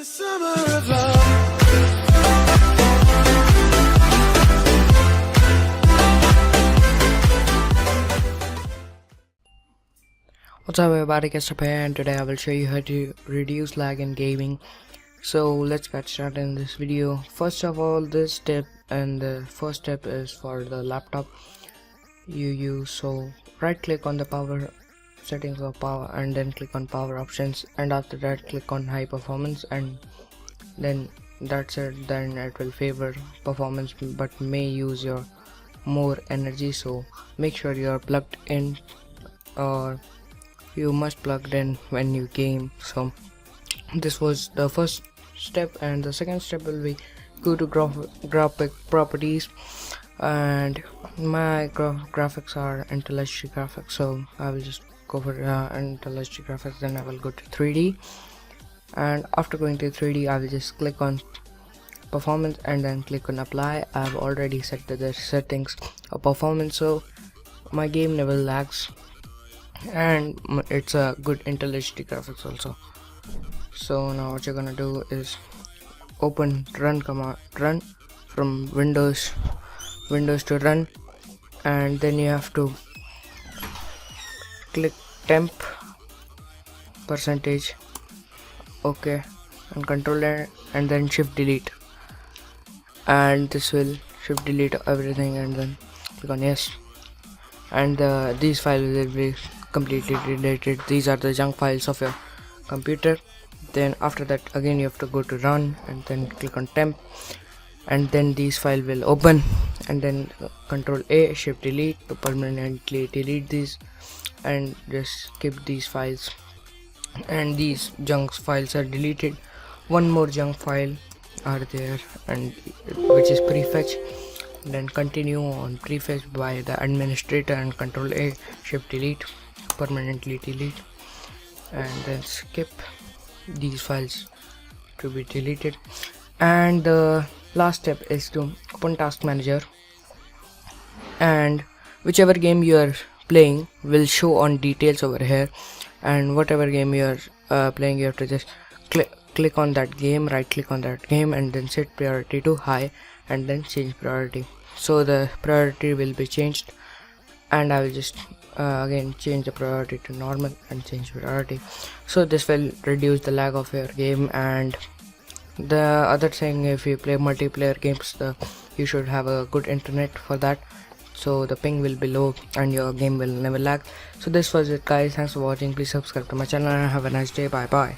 the summer of love. What's up everybody, Kestup here, and today I will show you how to reduce lag in gaming. So let's get started in this video. First of all, this step and the first step is for the laptop you use. So right click on the power settings of power and then click on power options, and after that click on high performance, and then that's it. Then it will favor performance but may use your more energy, so make sure you are plugged in, or you must plug in when you game. So this was the first step, and the second step will be go to graphic properties, and my graphics are IntelliJ graphics, so I will just go for IntelliJ graphics. Then I will go to 3D, and after going to 3D I will just click on performance and then click on apply. I have already set the settings of performance, so my game never lags, and it's a good IntelliJ graphics also. So now what you're gonna do is open run command, run from Windows to run, and then you have to click temp percentage, okay, and control it, and then shift delete, and this will shift delete everything, and then click on yes, and these files will be completely deleted. These are the junk files of your computer. Then after that again you have to go to run and then click on temp, and then these files will open, and then control A, shift delete to permanently delete these, and just keep these files, and these junk files are deleted. One more junk file are there, and which is prefetch. Then continue on prefetch by the administrator and control A, shift delete, permanently delete, and then skip these files to be deleted. And the last step is to open task manager, and whichever game you are playing will show on details over here, and whatever game you are playing, you have to just click on that game, right click on that game, and then set priority to high, and then change priority. So the priority will be changed, and I will just again change the priority to normal and change priority. So this will reduce the lag of your game. And the other thing, if you play multiplayer games, you should have a good internet for that, so the ping will be low and your game will never lag. So this was it guys, thanks for watching. Please subscribe to my channel and have a nice day. Bye bye.